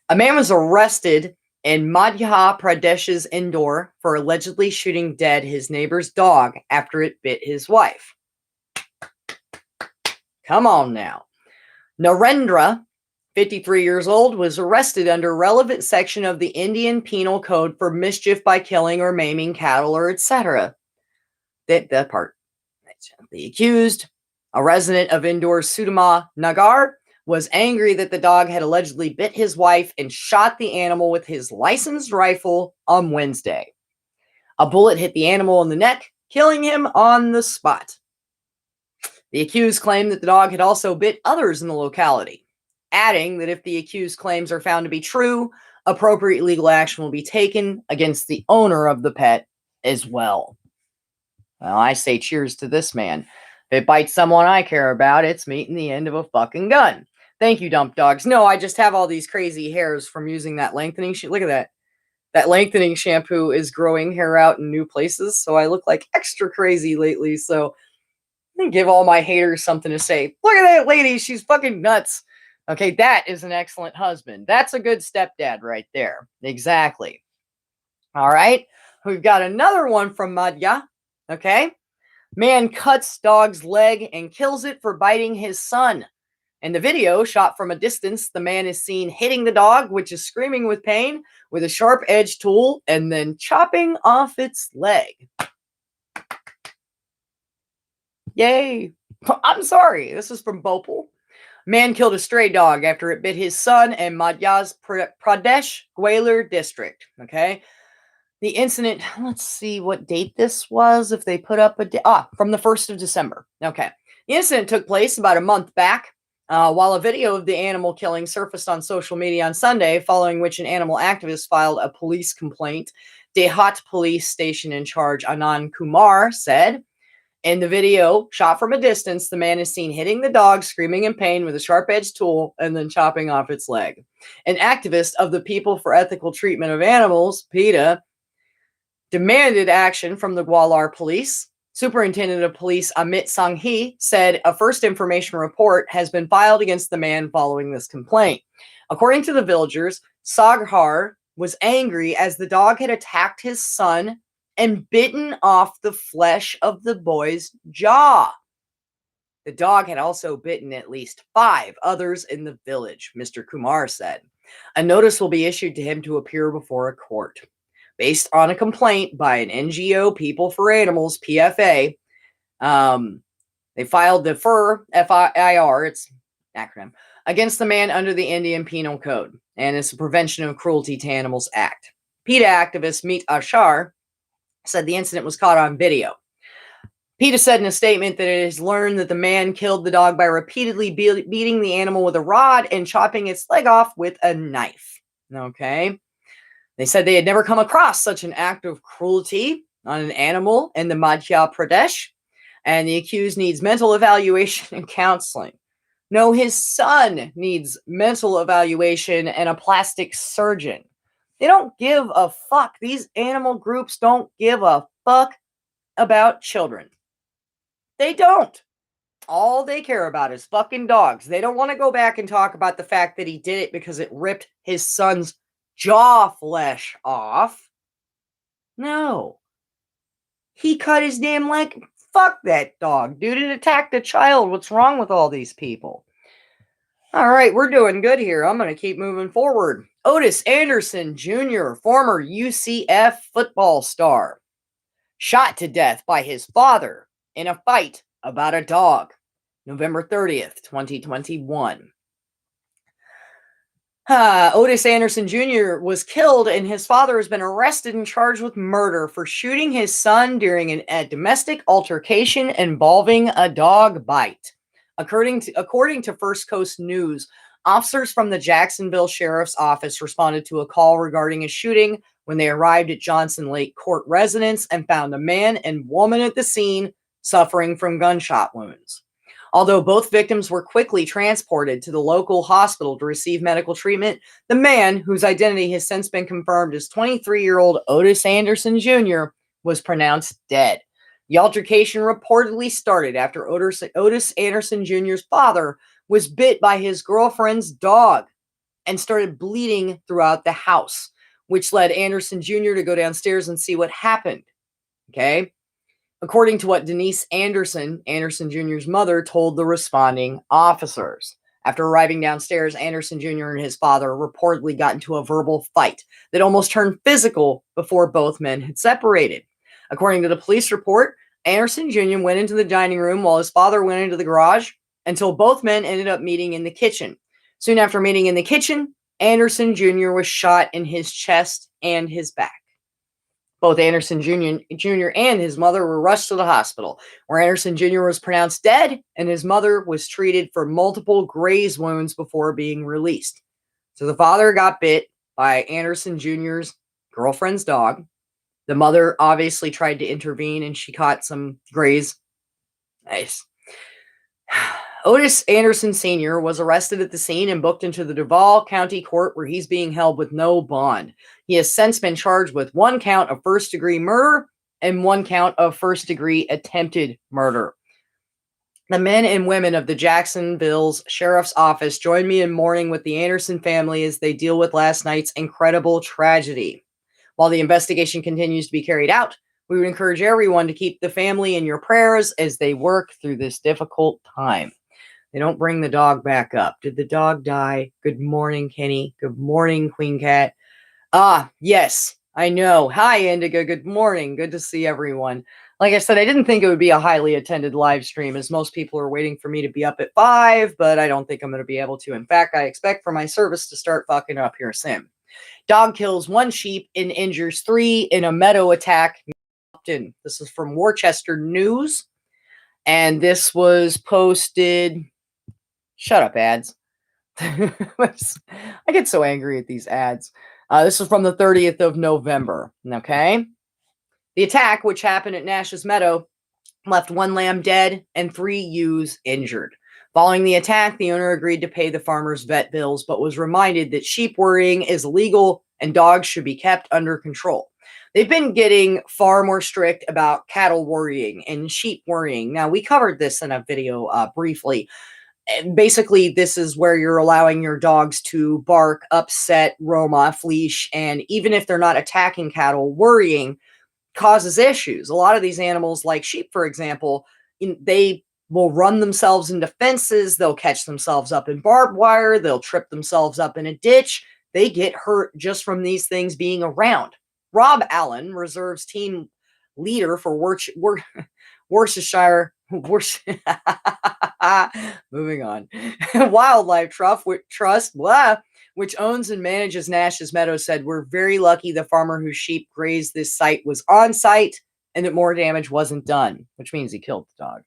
A man was arrested in Madhya Pradesh's Indore for allegedly shooting dead his neighbor's dog after it bit his wife. Come on now. Narendra, 53 years old, was arrested under relevant section of the Indian Penal Code for mischief by killing or maiming cattle or etc. That part. The accused, a resident of Indore's Sudama Nagar, was angry that the dog had allegedly bit his wife and shot the animal with his licensed rifle on Wednesday. A bullet hit the animal in the neck, killing him on the spot. The accused claimed that the dog had also bit others in the locality, adding that if the accused claims are found to be true, appropriate legal action will be taken against the owner of the pet as well. Well, I say cheers to this man. If it bites someone I care about, it's meeting the end of a fucking gun. Thank you, Dump Dogs. No, I just have all these crazy hairs from using that lengthening Look at that. That lengthening shampoo is growing hair out in new places, so I look like extra crazy lately. So I'm gonna give all my haters something to say. Look at that lady. She's fucking nuts. Okay, that is an excellent husband. That's a good stepdad right there. Exactly. All right. We've got another one from Madhya. Okay. Man cuts dog's leg and kills it for biting his son. In the video, shot from a distance, the man is seen hitting the dog, which is screaming with pain, with a sharp-edged tool, and then chopping off its leg. Yay. I'm sorry. This is from Bhopal. Man killed a stray dog after it bit his son in Madhya Pradesh, Gwalior district. Okay. The incident, let's see what date this was, if they put up from the 1st of December. Okay. The incident took place about a month back, while a video of the animal killing surfaced on social media on Sunday, following which an animal activist filed a police complaint. Dehat police station in charge, Anand Kumar, said, in the video, shot from a distance, the man is seen hitting the dog, screaming in pain with a sharp-edged tool, and then chopping off its leg. An activist of the People for Ethical Treatment of Animals, PETA, demanded action from the Gwalior police. Superintendent of Police Amit Sanghi said a first information report has been filed against the man following this complaint. According to the villagers, Saghar was angry as the dog had attacked his son and bitten off the flesh of the boy's jaw. The dog had also bitten at least 5 others in the village, Mr. Kumar said. A notice will be issued to him to appear before a court. Based on a complaint by an NGO, People for Animals, PFA, they filed the FIR, it's an acronym, against the man under the Indian Penal Code, and it's the Prevention of Cruelty to Animals Act. PETA activist Meet Ashar said the incident was caught on video. PETA said in a statement that it has learned that the man killed the dog by repeatedly beating the animal with a rod and chopping its leg off with a knife. Okay. They said they had never come across such an act of cruelty on an animal in the Madhya Pradesh, and the accused needs mental evaluation and counseling. No, his son needs mental evaluation and a plastic surgeon. They don't give a fuck. These animal groups don't give a fuck about children. They don't. All they care about is fucking dogs. They don't want to go back and talk about the fact that he did it because it ripped his son's jaw flesh off. No. He cut his damn leg. Fuck that dog, dude. It attacked a child. What's wrong with all these people? All right, we're doing good here. I'm going to keep moving forward. Otis Anderson Jr., former UCF football star, shot to death by his father in a fight about a dog. November 30th, 2021. Otis Anderson Jr. was killed, and his father has been arrested and charged with murder for shooting his son during a domestic altercation involving a dog bite. According to First Coast News, officers from the Jacksonville Sheriff's Office responded to a call regarding a shooting when they arrived at Johnson Lake Court residence and found a man and woman at the scene suffering from gunshot wounds. Although both victims were quickly transported to the local hospital to receive medical treatment, the man, whose identity has since been confirmed as 23-year-old Otis Anderson Jr., was pronounced dead. The altercation reportedly started after Otis Anderson Jr.'s father was bit by his girlfriend's dog and started bleeding throughout the house, which led Anderson Jr. to go downstairs and see what happened. Okay? According to what Denise Anderson, Anderson Jr.'s mother, told the responding officers. After arriving downstairs, Anderson Jr. and his father reportedly got into a verbal fight that almost turned physical before both men had separated. According to the police report, Anderson Jr. went into the dining room while his father went into the garage until both men ended up meeting in the kitchen. Soon after meeting in the kitchen, Anderson Jr. was shot in his chest and his back. Both Anderson Jr. and his mother were rushed to the hospital, where Anderson Jr. was pronounced dead and his mother was treated for multiple graze wounds before being released. So the father got bit by Anderson Jr.'s girlfriend's dog. The mother obviously tried to intervene and she caught some graze. Nice. Otis Anderson Sr. was arrested at the scene and booked into the Duval County Court, where he's being held with no bond. He has since been charged with 1 count of first-degree murder and 1 count of first-degree attempted murder. The men and women of the Jacksonville's Sheriff's Office join me in mourning with the Anderson family as they deal with last night's incredible tragedy. While the investigation continues to be carried out, we would encourage everyone to keep the family in your prayers as they work through this difficult time. They don't bring the dog back up. Did the dog die? Good morning, Kenny. Good morning, Queen Cat. Yes, I know. Hi, Indigo. Good morning. Good to see everyone. Like I said, I didn't think it would be a highly attended live stream, as most people are waiting for me to be up at 5, but I don't think I'm going to be able to. In fact, I expect for my service to start fucking up here soon. Dog kills 1 sheep and injures 3 in a meadow attack. This is from Worcester News. And this was posted. Shut up, ads. I get so angry at these ads. This is from the 30th of November. Okay. The attack, which happened at Nash's Meadow, left 1 lamb dead and 3 ewes injured. Following the attack, the owner agreed to pay the farmer's vet bills, but was reminded that sheep worrying is illegal and dogs should be kept under control. They've been getting far more strict about cattle worrying and sheep worrying. Now, we covered this in a video briefly. Basically, this is where you're allowing your dogs to bark, upset, roam off leash, and even if they're not attacking cattle, worrying causes issues. A lot of these animals, like sheep, for example, they will run themselves into fences. They'll catch themselves up in barbed wire. They'll trip themselves up in a ditch. They get hurt just from these things being around. Rob Allen, Reserves team leader for Worcestershire. Moving on. Wildlife Trust, which owns and manages Nash's Meadow, said, "We're very lucky the farmer whose sheep grazed this site was on site and that more damage wasn't done," which means he killed the dog.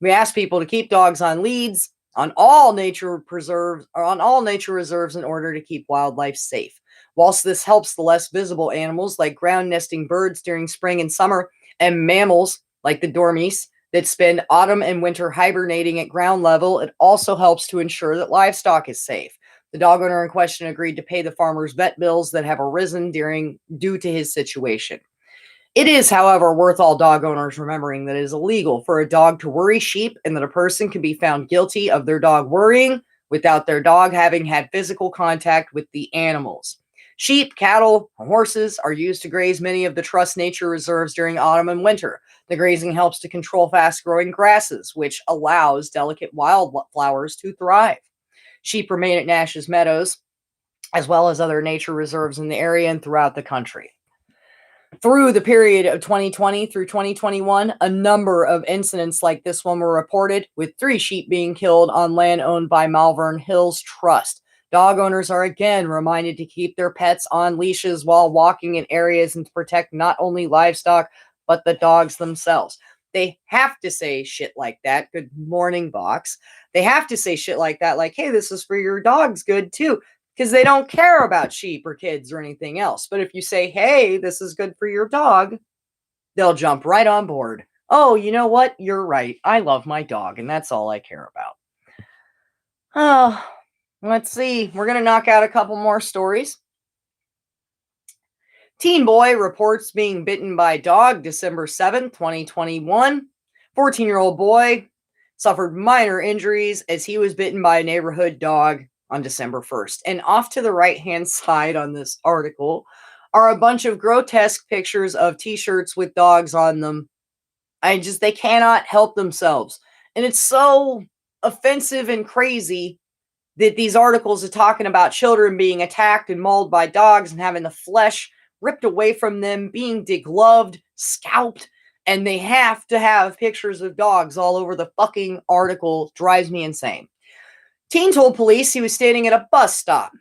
"We asked people to keep dogs on leads on all nature reserves in order to keep wildlife safe. Whilst this helps the less visible animals like ground nesting birds during spring and summer and mammals like the dormice that spend autumn and winter hibernating at ground level, it also helps to ensure that livestock is safe." The dog owner in question agreed to pay the farmer's vet bills that have arisen due to his situation. It is, however, worth all dog owners remembering that it is illegal for a dog to worry sheep and that a person can be found guilty of their dog worrying without their dog having had physical contact with the animals. Sheep, cattle, and horses are used to graze many of the Trust nature reserves during autumn and winter. The grazing helps to control fast-growing grasses, which allows delicate wildflowers to thrive. Sheep remain at Nash's Meadows, as well as other nature reserves in the area and throughout the country. Through the period of 2020 through 2021, a number of incidents like this one were reported, with 3 sheep being killed on land owned by Malvern Hills Trust. Dog owners are again reminded to keep their pets on leashes while walking in areas and to protect not only livestock, but the dogs themselves. They have to say shit like that. Good morning, box. They have to say shit like that, like, hey, this is for your dog's good too, because they don't care about sheep or kids or anything else. But if you say, hey, this is good for your dog, they'll jump right on board. Oh, you know what? You're right. I love my dog, and that's all I care about. Oh, let's see. We're going to knock out a couple more stories. Teen boy reports being bitten by dog December 7th, 2021. 14-year-old boy suffered minor injuries as he was bitten by a neighborhood dog on December 1st. And off to the right-hand side on this article are a bunch of grotesque pictures of t-shirts with dogs on them. They cannot help themselves. And it's so offensive and crazy that these articles are talking about children being attacked and mauled by dogs and having the flesh ripped away from them, being degloved, scalped, and they have to have pictures of dogs all over the fucking article. Drives me insane. Teen told police he was standing at a bus stop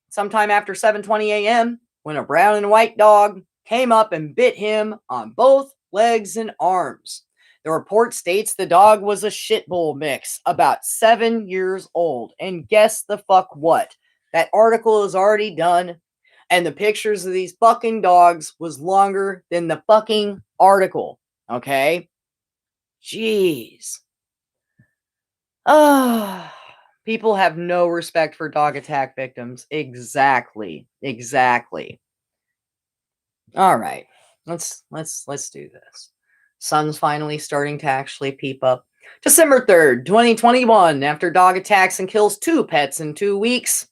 sometime after 7:20 a.m. when a brown and white dog came up and bit him on both legs and arms. The report states the dog was a shit bull mix, about 7 years old. And guess the fuck what? That article is already done, and the pictures of these fucking dogs was longer than the fucking article. Okay? Jeez. People have no respect for dog attack victims. Exactly. All right. Let's do this. Sun's finally starting to actually peep up. December 3rd, 2021, after dog attacks and kills 2 pets in 2 weeks,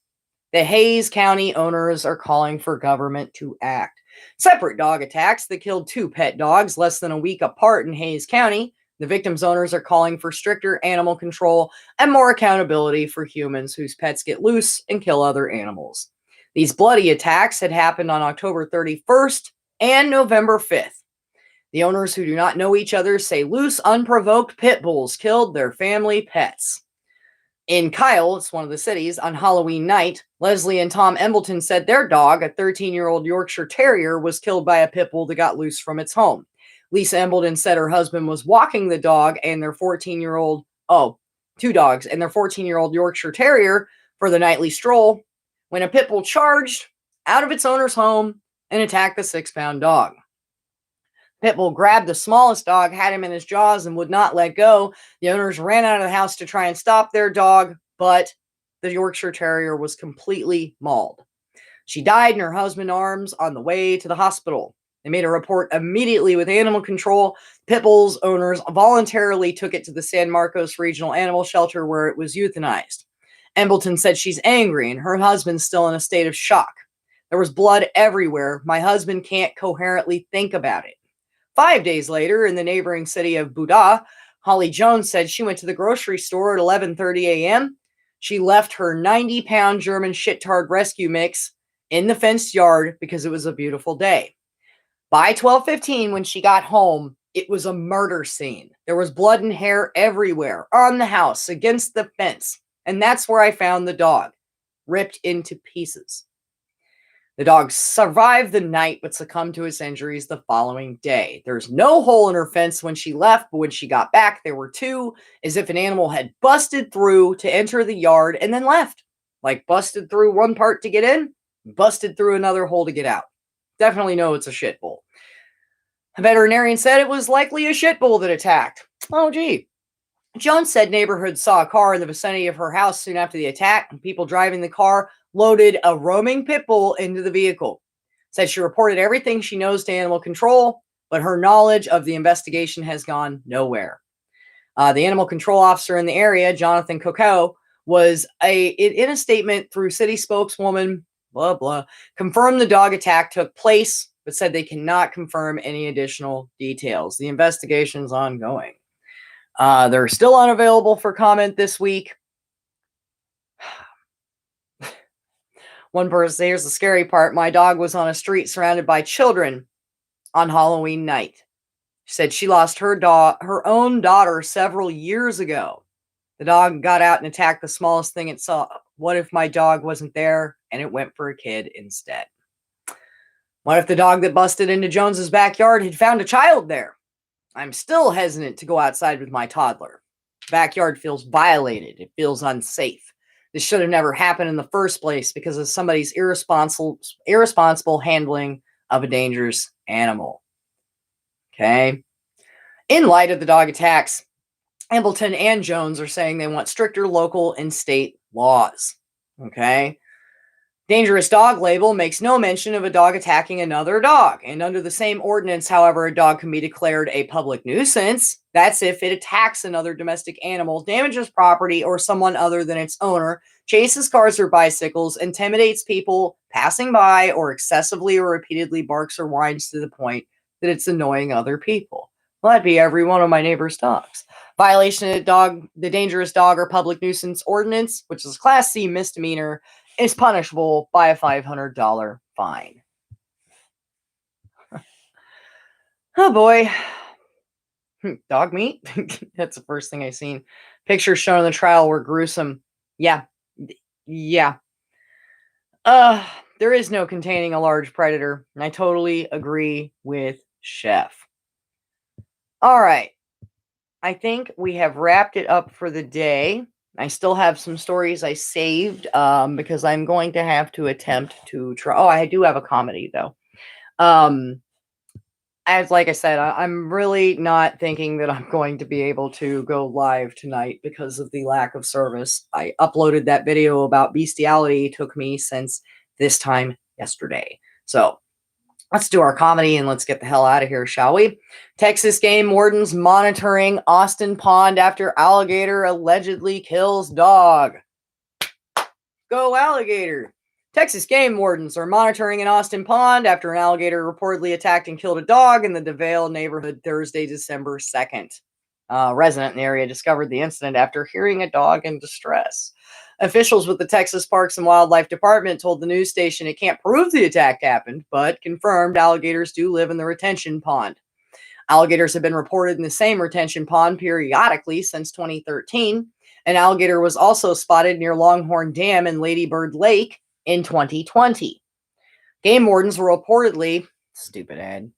the Hayes County owners are calling for government to act. Separate dog attacks that killed 2 pet dogs less than a week apart in Hayes County. The victims' owners are calling for stricter animal control and more accountability for humans whose pets get loose and kill other animals. These bloody attacks had happened on October 31st and November 5th. The owners, who do not know each other, say loose, unprovoked pit bulls killed their family pets. In Kyle, it's one of the cities, on Halloween night, Leslie and Tom Embleton said their dog, a 13-year-old Yorkshire Terrier, was killed by a pit bull that got loose from its home. Lisa Embleton said her husband was walking the dog and their 14-year-old, two dogs, and their 14-year-old Yorkshire Terrier for the nightly stroll when a pit bull charged out of its owner's home and attacked the 6-pound dog. Pitbull grabbed the smallest dog, had him in his jaws, and would not let go. The owners ran out of the house to try and stop their dog, but the Yorkshire Terrier was completely mauled. She died in her husband's arms on the way to the hospital. They made a report immediately with animal control. Pitbull's owners voluntarily took it to the San Marcos Regional Animal Shelter where it was euthanized. Embleton said she's angry and her husband's still in a state of shock. There was blood everywhere. My husband can't coherently think about it. 5 days later, in the neighboring city of Buda, Holly Jones said she went to the grocery store at 11:30 a.m. She left her 90-pound German shit-tard rescue mix in the fenced yard because it was a beautiful day. By 12:15, when she got home, it was a murder scene. There was blood and hair everywhere, on the house, against the fence. And that's where I found the dog, ripped into pieces. The dog survived the night but succumbed to its injuries the following day. There's no hole in her fence when she left, but when she got back, there were two, as if an animal had busted through to enter the yard and then left. Like busted through one part to get in, busted through another hole to get out. Definitely know it's a shit bull. A veterinarian said it was likely a shit bull that attacked. Oh, gee. Jones said neighborhoods saw a car in the vicinity of her house soon after the attack, and people driving the car loaded a roaming pit bull into the vehicle. Said she reported everything she knows to animal control, but her knowledge of the investigation has gone nowhere. The animal control officer in the area, Jonathan Coco, was in a statement through city spokeswoman, blah, blah, confirmed the dog attack took place, but said they cannot confirm any additional details. The investigation is ongoing. They're still unavailable for comment this week. One person, here's the scary part. My dog was on a street surrounded by children on Halloween night. She said she lost her own daughter several years ago. The dog got out and attacked the smallest thing it saw. What if my dog wasn't there and it went for a kid instead? What if the dog that busted into Jones's backyard had found a child there? I'm still hesitant to go outside with my toddler. Backyard feels violated. It feels unsafe. This should have never happened in the first place because of somebody's irresponsible handling of a dangerous animal. Okay. In light of the dog attacks, Embleton and Jones are saying they want stricter local and state laws. Okay. Dangerous dog label makes no mention of a dog attacking another dog. And under the same ordinance, however, a dog can be declared a public nuisance. That's if it attacks another domestic animal, damages property or someone other than its owner, chases cars or bicycles, intimidates people passing by, or excessively or repeatedly barks or whines to the point that it's annoying other people. Well, that'd be every one of my neighbor's dogs. Violation of the dangerous dog or public nuisance ordinance, which is a Class C misdemeanor, is punishable by a $500 fine. Oh boy. Dog meat? That's the first thing I seen. Pictures shown in the trial were gruesome. Yeah. There is no containing a large predator. And I totally agree with Chef. All right. I think we have wrapped it up for the day. I still have some stories I saved because I'm going to have to attempt to try. Oh, I do have a comedy though. Like I said, I'm really not thinking that I'm going to be able to go live tonight because of the lack of service. I uploaded that video about bestiality. It took me since this time yesterday. So let's do our comedy and let's get the hell out of here, shall we? Texas game wardens monitoring Austin Pond after alligator allegedly kills dog. Go alligator. Texas game wardens are monitoring an Austin Pond after an alligator reportedly attacked and killed a dog in the DeVale neighborhood Thursday, December 2nd. A resident in the area discovered the incident after hearing a dog in distress. Officials with the Texas Parks and Wildlife Department told the news station it can't prove the attack happened, but confirmed alligators do live in the retention pond. Alligators have been reported in the same retention pond periodically since 2013. An alligator was also spotted near Longhorn Dam and Ladybird Lake in 2020. Game wardens will reportedly, stupid ad,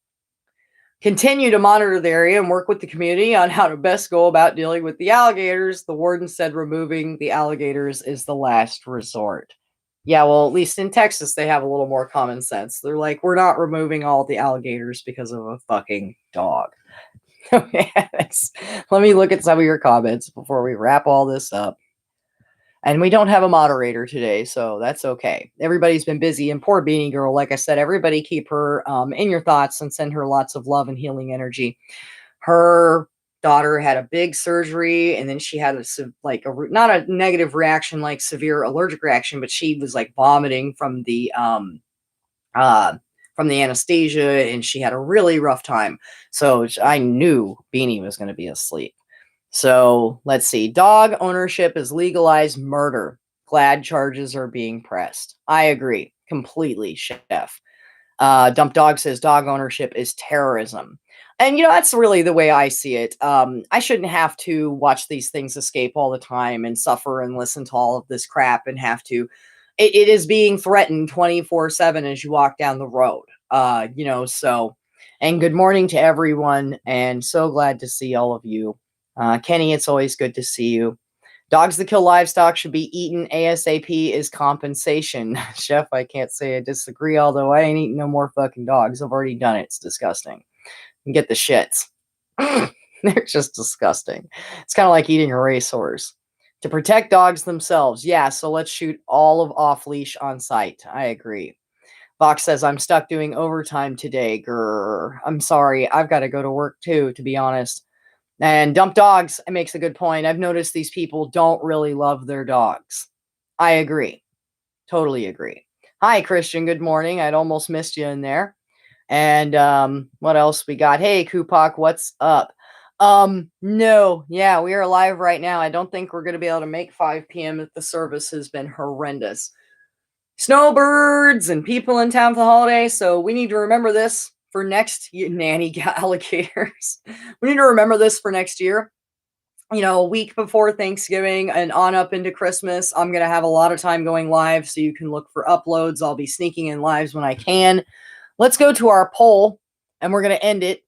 continue to monitor the area and work with the community on how to best go about dealing with the alligators. The warden said removing the alligators is the last resort. Yeah, well, at least in Texas, they have a little more common sense. They're like, we're not removing all the alligators because of a fucking dog. Okay, let me look at some of your comments before we wrap all this up. And we don't have a moderator today, so that's okay. Everybody's been busy, and poor Beanie Girl, like I said, everybody keep her in your thoughts and send her lots of love and healing energy. Her daughter had a big surgery, and then she had not a negative reaction like severe allergic reaction, but she was like vomiting from the anesthesia, and she had a really rough time. So I knew Beanie was going to be asleep. So let's see. Dog ownership is legalized murder. Glad charges are being pressed. I agree completely, Chef. Dump Dog says dog ownership is terrorism. And, that's really the way I see it. I shouldn't have to watch these things escape all the time and suffer and listen to all of this crap and have to. It is being threatened 24/7 as you walk down the road. So. And good morning to everyone. And so glad to see all of you. Kenny, it's always good to see you. Dogs that kill livestock should be eaten ASAP is compensation. Chef, I can't say I disagree, although I ain't eating no more fucking dogs. I've already done it. It's disgusting. You get the shits. They're just disgusting. It's kind of like eating a racehorse. To protect dogs themselves, yeah, so let's shoot all of off-leash on site. I agree. Vox says, I'm stuck doing overtime today. Grr. I'm sorry. I've got to go to work too, to be honest. And Dump Dogs makes a good point. I've noticed these people don't really love their dogs. I agree. Totally agree. Hi, Christian. Good morning. I'd almost missed you in there. And what else we got? Hey, Kupak, what's up? No. Yeah, we are live right now. I don't think we're going to be able to make 5 p.m. if the service has been horrendous. Snowbirds and people in town for the holiday, so we need to remember this for next year. Nanny alligators. We need to remember this for next year. A week before Thanksgiving and on up into Christmas, I'm going to have a lot of time going live, so you can look for uploads. I'll be sneaking in lives when I can. Let's go to our poll, and we're going to end it.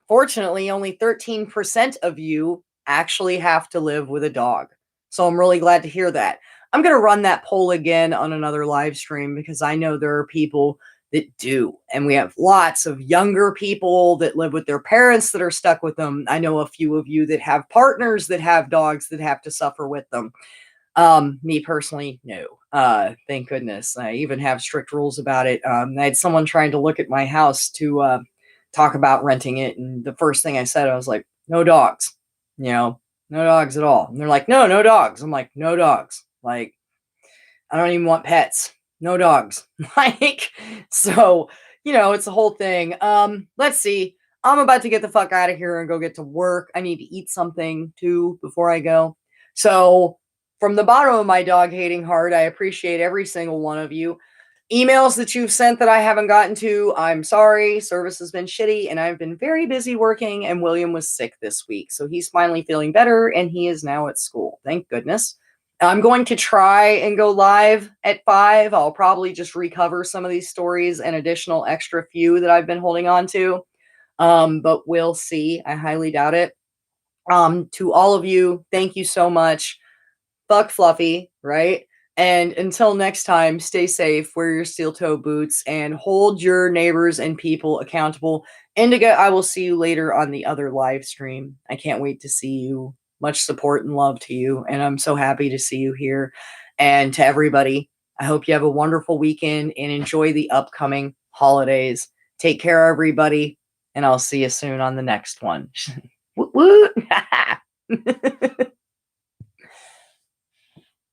Fortunately, only 13% of you actually have to live with a dog. So I'm really glad to hear that. I'm going to run that poll again on another live stream because I know there are people that do. And we have lots of younger people that live with their parents that are stuck with them. I know a few of you that have partners that have dogs that have to suffer with them. Me personally, no. Thank goodness. I even have strict rules about it. I had someone trying to look at my house to talk about renting it. And the first thing I said, I was like, no dogs, no dogs at all. And they're like, no dogs. I'm like, no dogs. Like, I don't even want pets. No dogs. So, it's a whole thing. Let's see. I'm about to get the fuck out of here and go get to work. I need to eat something too before I go. So, from the bottom of my dog hating heart, I appreciate every single one of you. Emails that you've sent that I haven't gotten to, I'm sorry. Service has been shitty and I've been very busy working, and William was sick this week. So he's finally feeling better and he is now at school. Thank goodness. I'm going to try and go live at 5. I'll probably just recover some of these stories and additional extra few that I've been holding on to. But we'll see. I highly doubt it. To all of you, thank you so much. Fuck Fluffy, right? And until next time, stay safe, wear your steel toe boots, and hold your neighbors and people accountable. Indigo, I will see you later on the other live stream. I can't wait to see you. Much support and love to you, and I'm so happy to see you here. And to everybody, I hope you have a wonderful weekend and enjoy the upcoming holidays. Take care, everybody, and I'll see you soon on the next one. Woot woot!